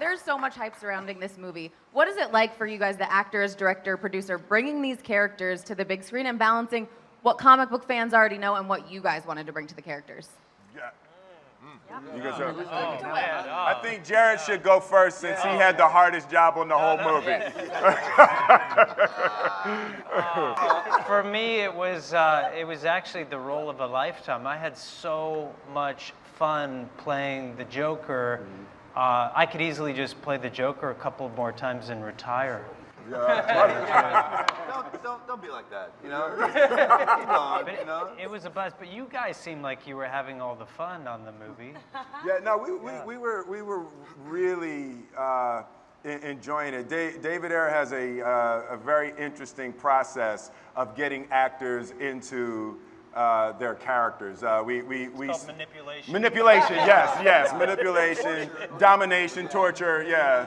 there's so much hype surrounding this movie. What is it like for you guys, the actors, director, producer, bringing these characters to the big screen and balancing what comic book fans already know and what you guys wanted to bring to the characters? Yeah. You guys I think Jared should go first since he had the hardest job on the whole movie. For me, it was actually the role of a lifetime. I had so much fun playing the Joker. I could easily just play the Joker a couple more times and retire. Don't be like that, you know? It was a buzz, but you guys seemed like you were having all the fun on the movie. Yeah, no, we were really enjoying it. David Ayer has a very interesting process of getting actors into their characters. It's called manipulation. Manipulation, yes, manipulation, domination, torture, yeah.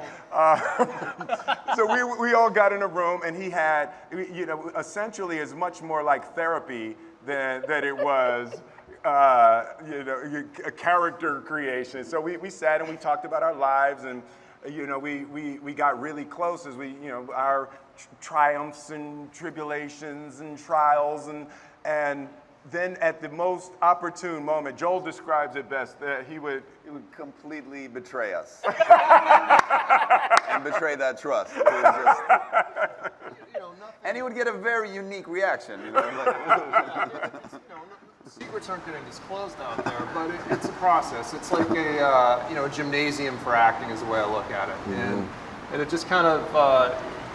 So we all got in a room, and he had, essentially is much more like therapy than it was, a character creation. So we sat and we talked about our lives, and we got really close as our triumphs and tribulations and trials and then at the most opportune moment, Joel describes it best, that he would completely betray us. And betray that trust. It was just, and he would get a very unique reaction, Secrets aren't getting disclosed out there, but it's a process. It's like a gymnasium for acting is the way I look at it. And it just kind of,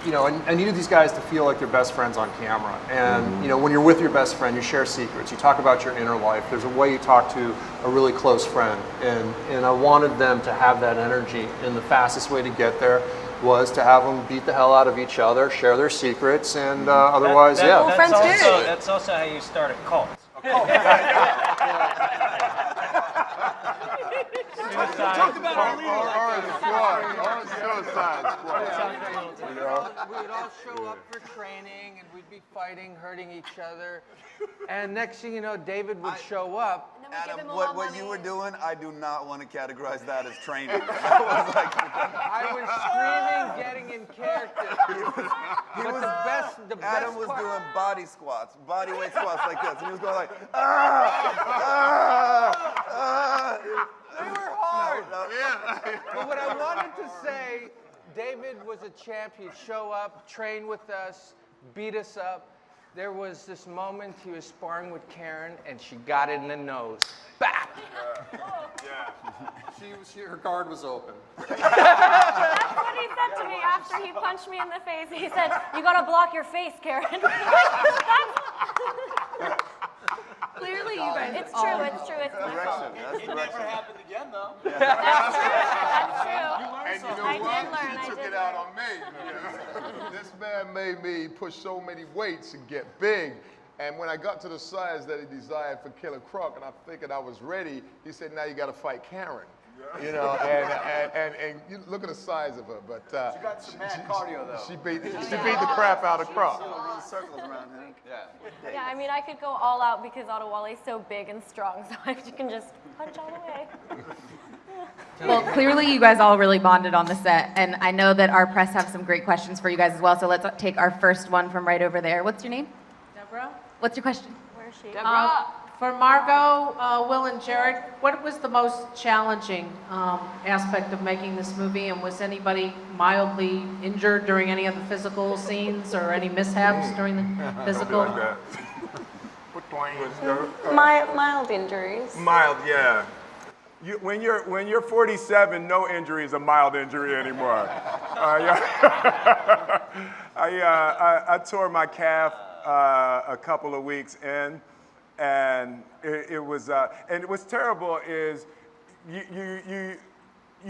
I needed these guys to feel like they're best friends on camera. And, when you're with your best friend, you share secrets. You talk about your inner life. There's a way you talk to a really close friend. And I wanted them to have that energy. And the fastest way to get there was to have them beat the hell out of each other, share their secrets, and otherwise, That's also how you start a cult. Talk about our suicide squad. We'd all show up for training, and we'd be fighting, hurting each other. And next thing you know, David would show up. Adam, what you were doing, I do not want to categorize that as training. I was screaming, getting in character. Adam was doing body squats, body weight squats like this, and he was going like, They were hard. But what I wanted to say, David was a champ. He'd show up, train with us, beat us up. There was this moment he was sparring with Karen, and she got it in the nose. Bap! Her guard was open. That's what he said to me after he punched me in the face. He said, "You gotta block your face, Karen." Clearly, you guys. It's true. It's direction. It never happened again, though. That's true. And you know what? She took it out on me. This man made me push so many weights and get big. And when I got to the size that he desired for Killer Croc, and I figured I was ready, he said, "Now you got to fight Karen." And you look at the size of her, but she got some mad cardio though. She beat the crap out of Croc. Circles around him. Yeah, I mean, I could go all out because Adewale is so big and strong, so I can just punch all the way. Well, clearly you guys all really bonded on the set, and I know that our press have some great questions for you guys as well, so let's take our first one from right over there. What's your name? Deborah? What's your question? Where is she? Deborah? For Margot, Will, and Jared, what was the most challenging aspect of making this movie, and was anybody mildly injured during any of the physical scenes or any mishaps during the physical? Mild injuries. Mild, yeah. When you're 47, no injury is a mild injury anymore. I tore my calf a couple of weeks in, and it was terrible. Is you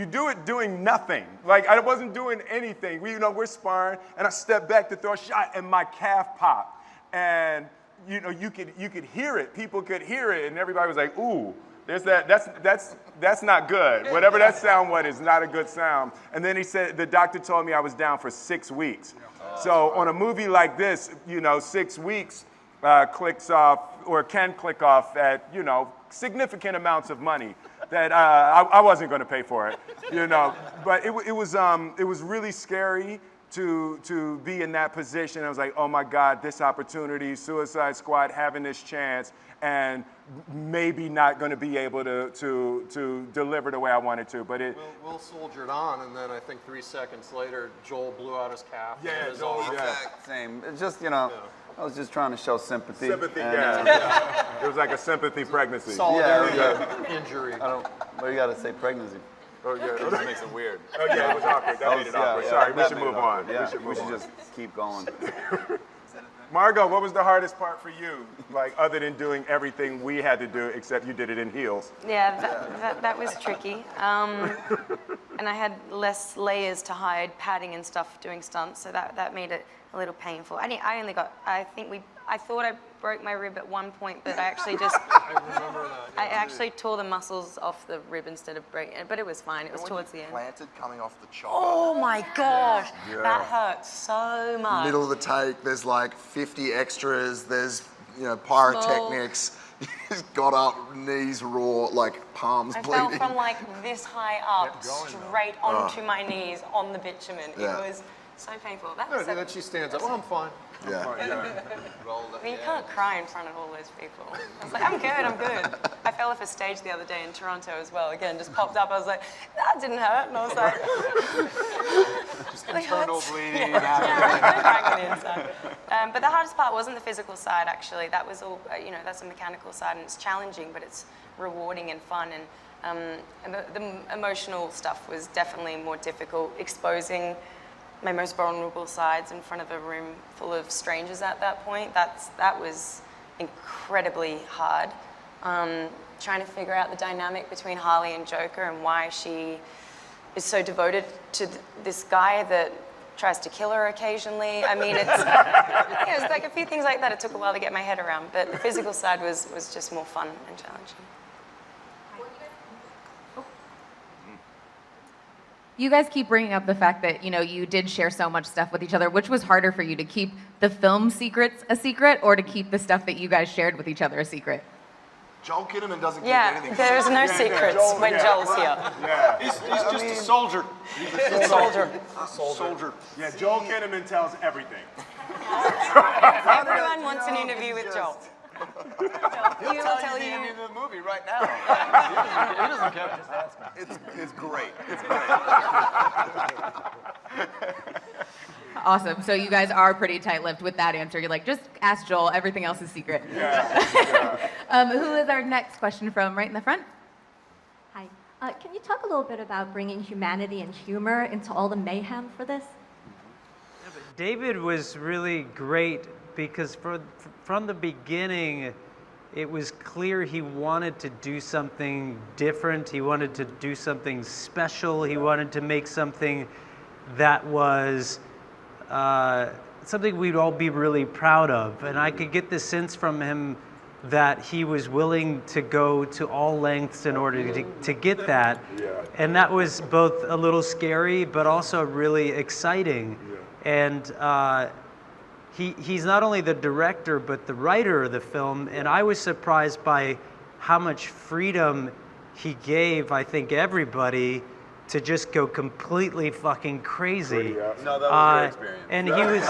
do it doing nothing. Like I wasn't doing anything. We're sparring, and I stepped back to throw a shot, and my calf popped, and you could hear it. People could hear it, and everybody was like, "Ooh." That's not good. Whatever that sound was is not a good sound. And then the doctor told me I was down for 6 weeks. So on a movie like this, 6 weeks clicks off or can click off at, significant amounts of money. that I wasn't going to pay for it, you know. But it was really scary to be in that position. I was like, oh my God, this opportunity, Suicide Squad having this chance, and maybe not going to be able to deliver the way I wanted to. But Will soldiered on, and then I think 3 seconds later, Joel blew out his calf. Yeah, and his Joel, arm. yeah. Exact same. It's just, you know, I was just trying to show sympathy. Sympathy, and, yeah. It was like a sympathy pregnancy. Solidarity Yeah. injury. I don't. What do you got to say, pregnancy? Oh yeah. It just makes it weird. Oh yeah, it was awkward. That made it awkward. Sorry, we should move on. Yeah, We should just keep going. Margot, what was the hardest part for you? Like, other than doing everything we had to do, except you did it in heels. Yeah, that was tricky. And I had less layers to hide, padding and stuff, doing stunts, so that made it a little painful. I thought I broke my rib at one point, but I actually just, I remember that. I actually tore the muscles off the rib instead of breaking it, but it was fine. It was towards the end. Planted coming off the chopper. Oh my gosh, that hurt so much. Middle of the take, there's like 50 extras. There's pyrotechnics. He's got up, knees raw, like palms I bleeding. fell from like this high up, straight onto my knees on the bitumen. Yeah. It was so painful. That No, was then she stands up. Oh, I'm fine. Yeah. I mean, you can't cry in front of all those people. I was like, I'm good. I fell off a stage the other day in Toronto as well. Again, just popped up. I was like, that didn't hurt. And I was like, Just internal bleeding. crying on the inside. But the hardest part wasn't the physical side, actually. That was all, that's a mechanical side, and it's challenging, but it's rewarding and fun. And the emotional stuff was definitely more difficult, exposing my most vulnerable sides in front of a room full of strangers at that point. That was incredibly hard. Trying to figure out the dynamic between Harley and Joker and why she is so devoted to this guy that tries to kill her occasionally. I mean, it's like a few things like that. It took a while to get my head around, but the physical side was just more fun and challenging. You guys keep bringing up the fact that, you did share so much stuff with each other. Which was harder for you, to keep the film secrets a secret, or to keep the stuff that you guys shared with each other a secret? Joel Kinnaman doesn't keep Yeah, anything. there is no secrets when Joel's here. Yeah. He's just a soldier. He's a soldier. Soldier. Yeah, Joel Kinnaman tells everything. Everyone wants an interview with Joel. He will tell you. End of the movie right now. He doesn't care. Just ask him. It's great. It's great. Awesome. So you guys are pretty tight-lipped with that answer. You're like, just ask Joel. Everything else is secret. Who is our next question from? Right in the front. Hi. Can you talk a little bit about bringing humanity and humor into all the mayhem for this? David was really great because from the beginning, it was clear he wanted to do something different. He wanted to do something special. He wanted to make something that was something we'd all be really proud of. And I could get the sense from him that he was willing to go to all lengths in order to get that. Yeah. And that was both a little scary, but also really exciting. Yeah. And he's not only the director, but the writer of the film. And I was surprised by how much freedom he gave, I think, everybody to just go completely fucking crazy. No, that was your experience. And he was...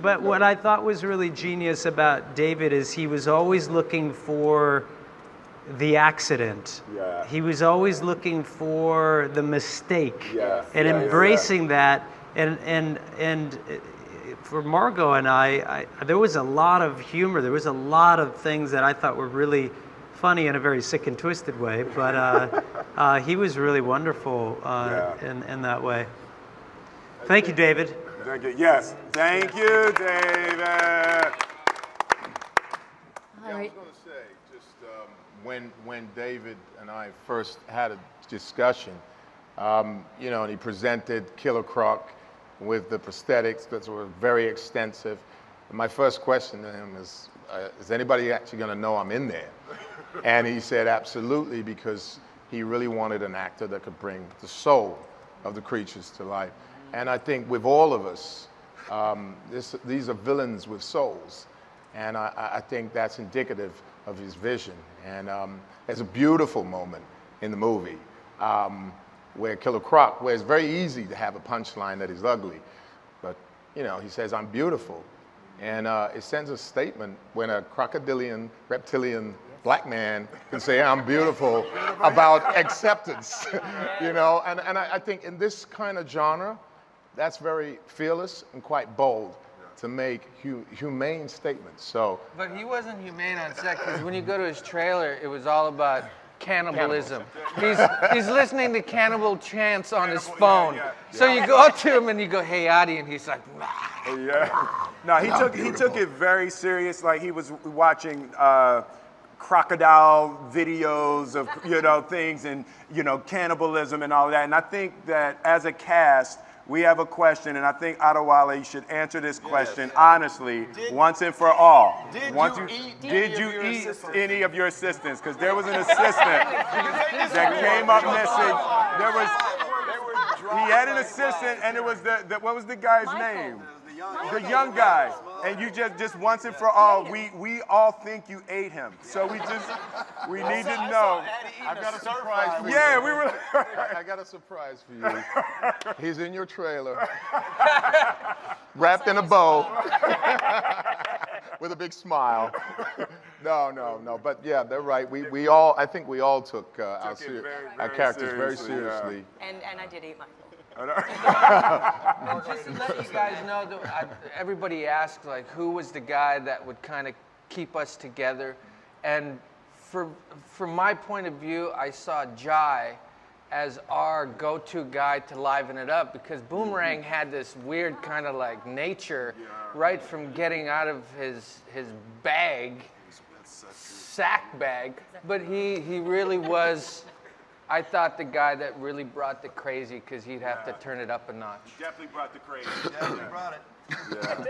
But what I thought was really genius about David is he was always looking for the accident. Yeah. He was always looking for the mistake. Yes. And embracing that. And for Margot and I, there was a lot of humor. There was a lot of things that I thought were really funny in a very sick and twisted way. But he was really wonderful in that way. Thank you, David. Thank you. Yes. Thank you, David. I was going to say, just when David and I first had a discussion, and he presented Killer Croc with the prosthetics that were very extensive. And my first question to him is anybody actually going to know I'm in there? And he said, absolutely, because he really wanted an actor that could bring the soul of the creatures to life. And I think with all of us, these are villains with souls. And I think that's indicative of his vision. And there's a beautiful moment in the movie where Killer Croc, where it's very easy to have a punchline that is ugly, but you know, he says, "I'm beautiful." And it sends a statement when a crocodilian, reptilian black man can say, "I'm beautiful," about acceptance, you know? And I think in this kind of genre, that's very fearless and quite bold to make humane statements. So, But he wasn't humane on set, because when you go to his trailer, it was all about cannibalism. He's listening to cannibal chants on his phone. So you go up to him and you go, "Hey, Adi," and he's like, "Nah." Yeah. No, he took it very serious. Like he was watching crocodile videos of, you know, things and, you know, cannibalism and all that. And I think that as a cast, we have a question, and I think Adewale should answer this question honestly, once and for all. Did you eat any of your assistants? Because there was an assistant that came up missing. He had an assistant, and it was what was the guy's name? The young guy. And you just once and for all, we all think you ate him. So we need to know. I've got a surprise for you. Yeah, we were. I got a surprise for you. He's in your trailer, wrapped in a bow, with a big smile. No. But yeah, they're right. I think we all took our characters very seriously. And I did eat mine. Just to let you guys know, that everybody asked, like, who was the guy that would kind of keep us together? And from my point of view, I saw Jai as our go-to guy to liven it up, because Boomerang had this weird kind of like nature right from getting out of his bag, sack bag, but he really was, I thought, the guy that really brought the crazy, because he'd have to turn it up a notch. Definitely brought the crazy. Definitely brought it. Yeah.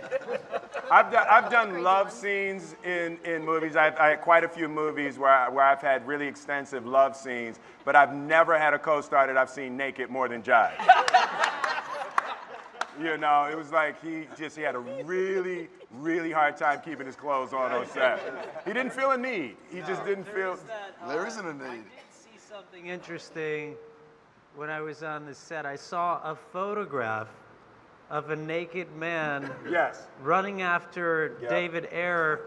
I've done love scenes in movies. I had quite a few movies where I've had really extensive love scenes, but I've never had a co-star that I've seen naked more than Jai. You know, it was like he had a really, really hard time keeping his clothes on set. He didn't feel a need. He just didn't feel. There isn't a need. Something interesting when I was on the set. I saw a photograph of a naked man running after David Ayer,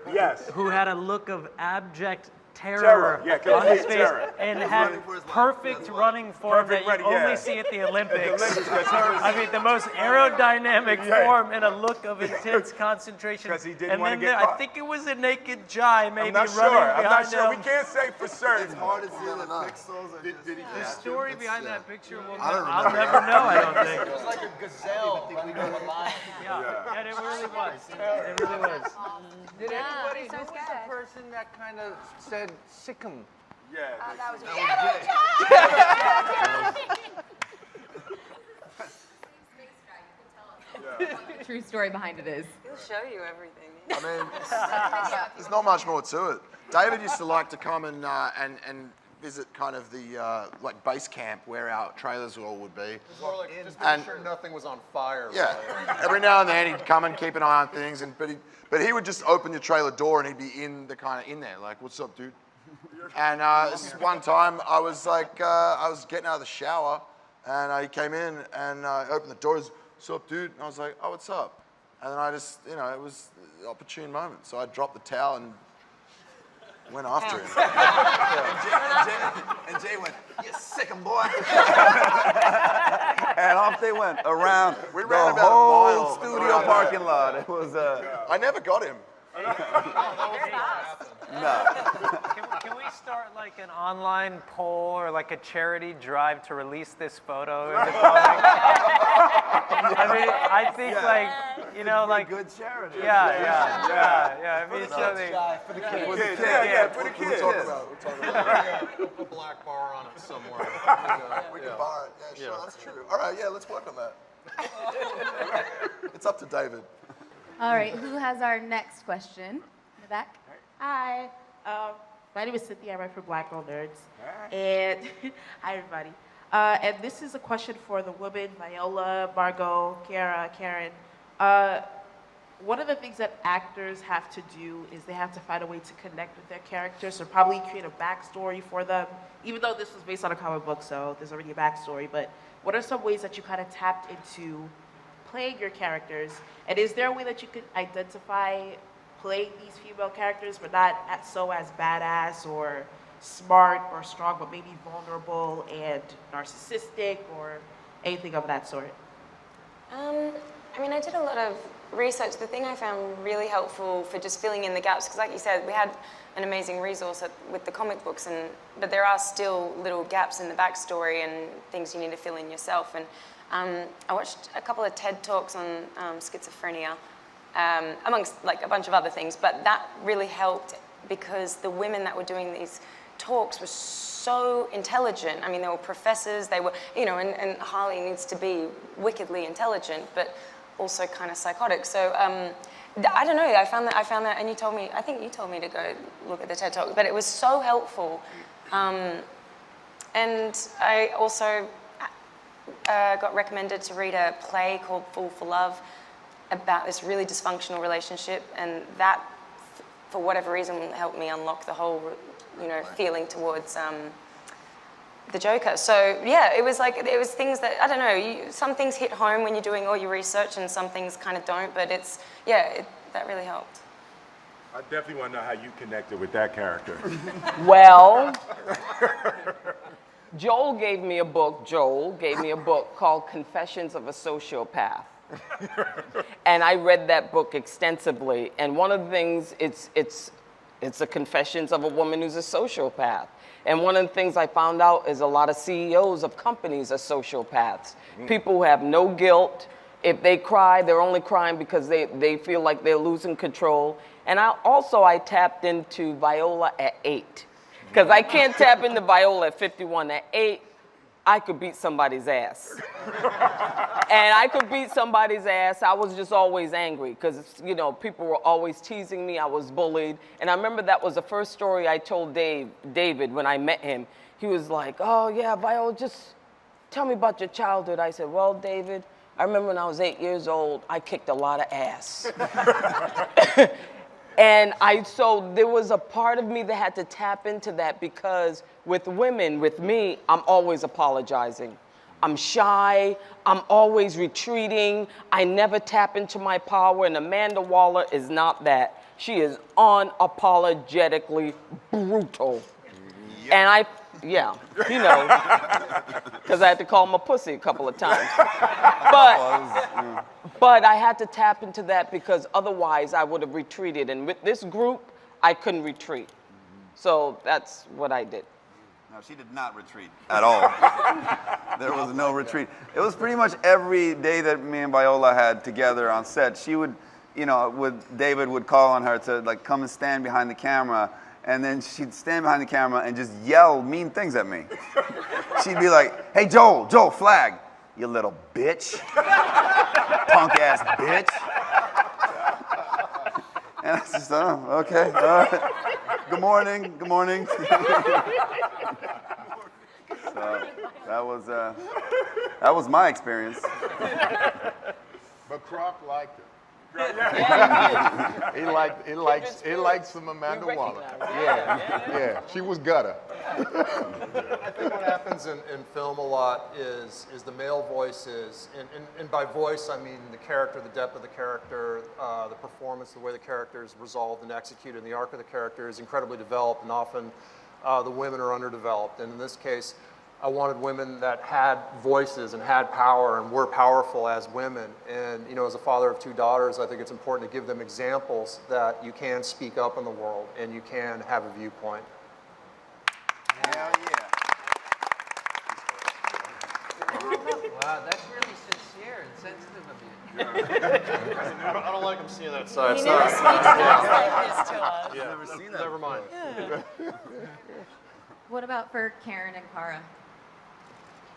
who had a look of abject terror on his face and had perfect running form that you only see at the Olympics. I mean, the most aerodynamic form and a look of intense concentration. Because he didn't want to get I think it was a naked Jai maybe running I'm not behind sure. him. We can't say for certain. It's hard to see the pixels. The story behind that picture, I'll never know, I don't think. It was like a gazelle running down the line. Yeah, and it really was. It really was. Did anybody, who was the person that kind of said, "Sick 'em"? Yeah. That was The true story behind it is. He'll show you everything. I mean, there's not much more to it. David used to like to come and visit kind of the like base camp where our trailers all would be. More like just making sure nothing was on fire. Yeah. Every now and then he'd come and keep an eye on things, but he would just open your trailer door and he'd be in there, like, "What's up, dude?" And this is one time I was like, I was getting out of the shower, and he came in and I opened the door. He was, "What's up, dude?" And I was like, "Oh, what's up?" And then I just, you know, it was an opportune moment, so I dropped the towel and went after him. And Jay went, "You sick 'em, boy." And off they went around We the ran about a whole mile studio around parking lot. It was I never got him. no. Can we start like an online poll or like a charity drive to release this photo in the public? I mean, I think like, you know, like Good charity. yeah. I mean, something. For the kids. For the kids. For the kids. We'll talk about it. Put a black bar on it somewhere. We can bar it. Yeah, sure, that's true. All right, yeah, let's work on that. It's up to David. All right, who has our next question? In the back. Hi, my name is Cynthia. I write for Black Girl Nerds. And hi, everybody. And this is a question for the women, Viola, Margot, Cara, Karen. one of the things that actors have to do is they have to find a way to connect with their characters, so probably create a backstory for them, even though this was based on a comic book, so there's already a backstory. But what are some ways that you kind of tapped into playing your characters? And is there a way that you could identify playing these female characters, but not as badass or smart or strong, but maybe vulnerable and narcissistic or anything of that sort? I mean, I did a lot of research. The thing I found really helpful for just filling in the gaps, because like you said, we had an amazing resource with the comic books, but there are still little gaps in the backstory and things you need to fill in yourself. And I watched a couple of TED Talks on schizophrenia, amongst like a bunch of other things, but that really helped because the women that were doing these talks were so intelligent. I mean, they were professors, they were, you know, and Harley needs to be wickedly intelligent, but also kind of psychotic. So I don't know, I found that, and you told me, I think you told me to go look at the TED Talk, but it was so helpful. And I also got recommended to read a play called Fool for Love about this really dysfunctional relationship, and that, for whatever reason, helped me unlock the whole, you know, feeling towards the Joker. So yeah, it was things that, I don't know, some things hit home when you're doing all your research and some things kind of don't, but that really helped. I definitely want to know how you connected with that character. Well, Joel gave me a book called Confessions of a Sociopath. And I read that book extensively, and one of the things, it's a confessions of a woman who's a sociopath. And one of the things I found out is a lot of CEOs of companies are sociopaths. People who have no guilt. If they cry, they're only crying because they feel like they're losing control. And I tapped into Viola at 8. Because I can't tap into Viola at 51. At 8, I could beat somebody's ass. And I could beat somebody's ass. I was just always angry because, you know, people were always teasing me. I was bullied. And I remember that was the first story I told David when I met him. He was like, oh, yeah, Viola, just tell me about your childhood. I said, well, David, I remember when I was 8 years old, I kicked a lot of ass. And so there was a part of me that had to tap into that because with women, with me, I'm always apologizing. I'm shy, I'm always retreating, I never tap into my power, and Amanda Waller is not that. She is unapologetically brutal. Yep. And you know, because I had to call him a pussy a couple of times. But I had to tap into that because otherwise I would have retreated. And with this group, I couldn't retreat. So that's what I did. No, she did not retreat at all. There was no retreat. It was pretty much every day that me and Viola had together on set. She would, you know, David would call on her to like come and stand behind the camera. And then she'd stand behind the camera and just yell mean things at me. She'd be like, hey, Joel, flag. You little bitch. Punk ass bitch. And I just, okay, all right. Good morning. So that was my experience. But Croc liked it. He likes some Amanda Waller. Yeah. She was gutter. I think what happens in film a lot is the male voices, and by voice I mean the character, the depth of the character, the performance, the way the character is resolved and executed, and the arc of the character is incredibly developed, and often the women are underdeveloped. And in this case, I wanted women that had voices and had power and were powerful as women. And, you know, as a father of 2 daughters, I think it's important to give them examples that you can speak up in the world and you can have a viewpoint. Hell yeah. Wow, that's really sincere and sensitive of you. I don't like him seeing that side. He never speaks like this to us. I've never seen that. Never mind. What about for Karen and Cara?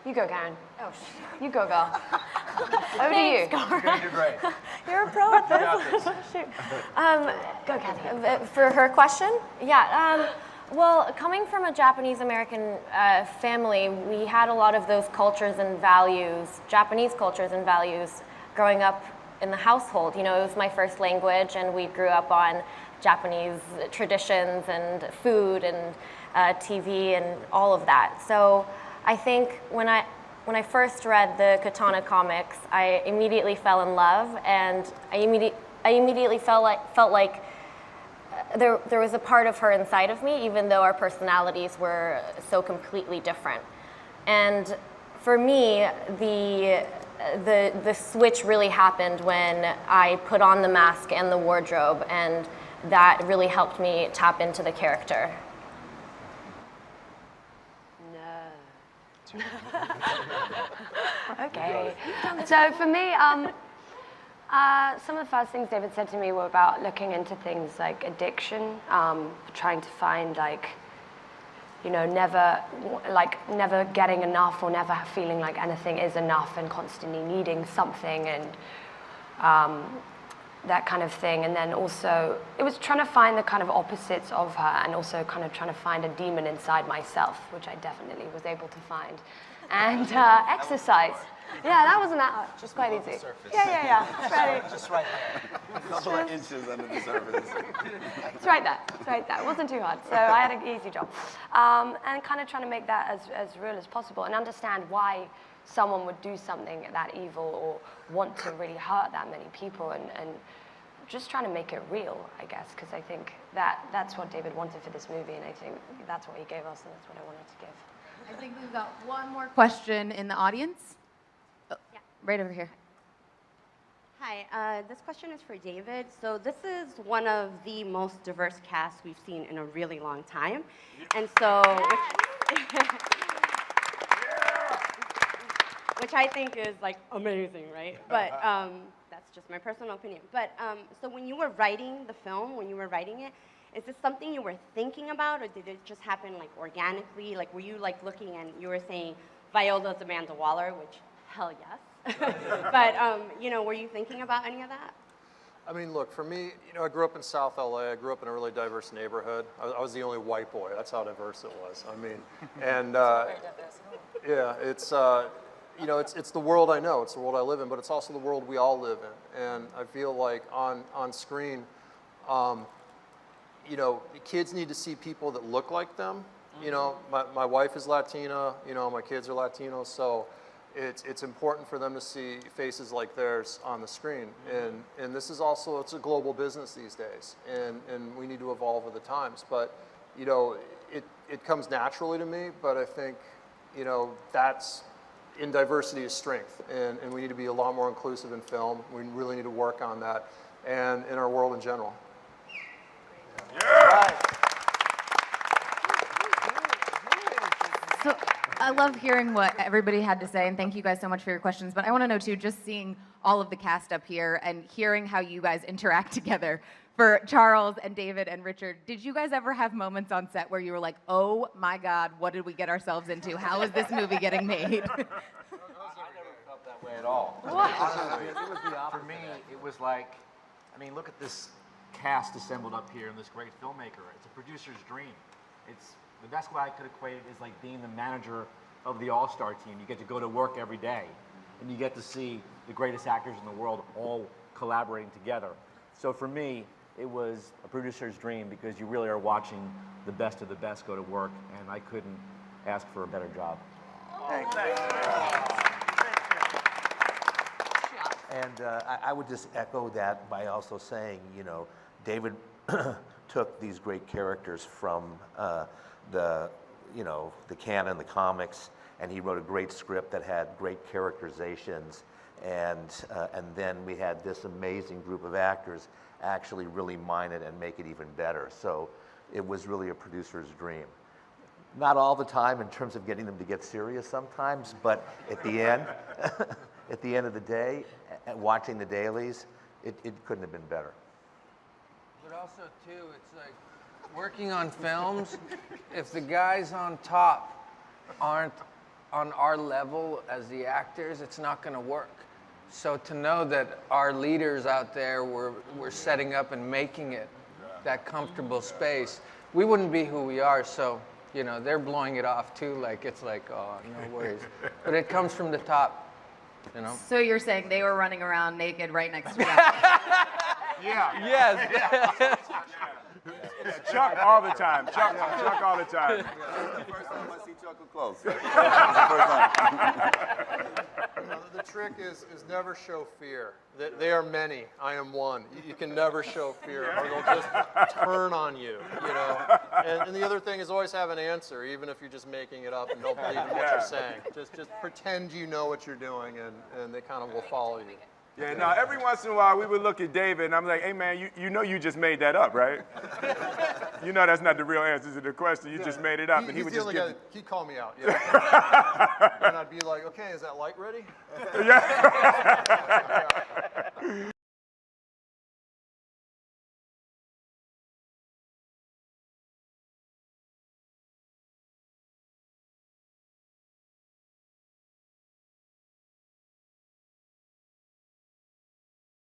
You go, Karen. Oh, you go, girl. Over to you. You're gonna do great. You're a pro at this. Shoot. Go, Kathy. For her question, well, coming from a Japanese-American family, we had a lot of those cultures and values, Japanese cultures and values, growing up the household. You know, it was my first language, and we grew up on Japanese traditions and food and TV and all of that. So I think when I first read the Katana comics, I immediately fell in love, and I immediately felt like there was a part of her inside of me, even though our personalities were so completely different. And for me, the switch really happened when I put on the mask and the wardrobe, and that really helped me tap into the character. No. Okay. So for me, some of the first things David said to me were about looking into things like addiction, trying to find never getting enough or never feeling like anything is enough and constantly needing something and that kind of thing. And then also, it was trying to find the kind of opposites of her and also kind of trying to find a demon inside myself, which I definitely was able to find. And exercise. Yeah, that wasn't that hard. Just quite easy. Yeah. Right. Just right there. A couple of inches under the surface. It's right there. It wasn't too hard. So I had an easy job. And kind of trying to make that as real as possible and understand why someone would do something that evil or want to really hurt that many people and just trying to make it real, I guess, because I think that's what David wanted for this movie, and I think that's what he gave us, and that's what I wanted to give. I think we've got one more question in the audience. Oh, yeah, right over here. Hi, this question is for David. So this is one of the most diverse casts we've seen in a really long time. And so, which I think is like amazing, right? But that's just my personal opinion. But so when you were writing the film, is this something you were thinking about, or did it just happen like organically? Like, were you like looking and you were saying Viola's Amanda Waller, which hell yes. But were you thinking about any of that? I mean, look, for me, I grew up in South LA. I grew up in a really diverse neighborhood. I was the only white boy. That's how diverse it was. I mean, and yeah, it's the world I know. It's the world I live in, but it's also the world we all live in. And I feel like on screen, kids need to see people that look like them. My wife is Latina. My kids are Latinos, so it's important for them to see faces like theirs on the screen. And this is also, it's a global business these days, and we need to evolve with the times. But it comes naturally to me. But I think that's in diversity is strength, and we need to be a lot more inclusive in film. We really need to work on that, and in our world in general. So I love hearing what everybody had to say, and thank you guys so much for your questions. But I want to know, too, just seeing all of the cast up here and hearing how you guys interact together. For Charles and David and Richard, did you guys ever have moments on set where you were like, oh my God, what did we get ourselves into? How is this movie getting made? I never felt that way at all. What? It was the opposite. For me, it was like, look at this cast assembled up here and this great filmmaker. It's a producer's dream. It's the best way I could equate it is like being the manager of the all-star team. You get to go to work every day, and you get to see the greatest actors in the world all collaborating together. So for me, it was a producer's dream because you really are watching the best of the best go to work, and I couldn't ask for a better job. Thanks. And I would just echo that by also saying, David took these great characters from the canon, the comics, and he wrote a great script that had great characterizations, and then we had this amazing group of actors actually really mine it and make it even better. So it was really a producer's dream. Not all the time in terms of getting them to get serious sometimes, but at the end, at the end of the day, watching the dailies, it couldn't have been better. But also, too, it's like working on films, if the guys on top aren't on our level as the actors, it's not going to work. So to know that our leaders out there were setting up and making it that comfortable space, we wouldn't be who we are. So, they're blowing it off too. Like, it's like, oh, no worries. But it comes from the top. You know? So you're saying they were running around naked right next to them? Yeah. Yes. Chuck all the time. Chuck all the time. That's the first time I see Chuck up close. The trick is never show fear. They are many. I am one. You can never show fear, or they'll just turn on you. You know. And the other thing is always have an answer, even if you're just making it up and don't believe in what you're saying. Just pretend you know what you're doing, and they kind of will follow you. Yeah, no, every once in a while we would look at David and I'm like, hey man, you know you just made that up, right? You know that's not the real answer to the question. You just made it up. And he would just give He'd call me out, yeah. And I'd be like, okay, is that light ready? Yeah.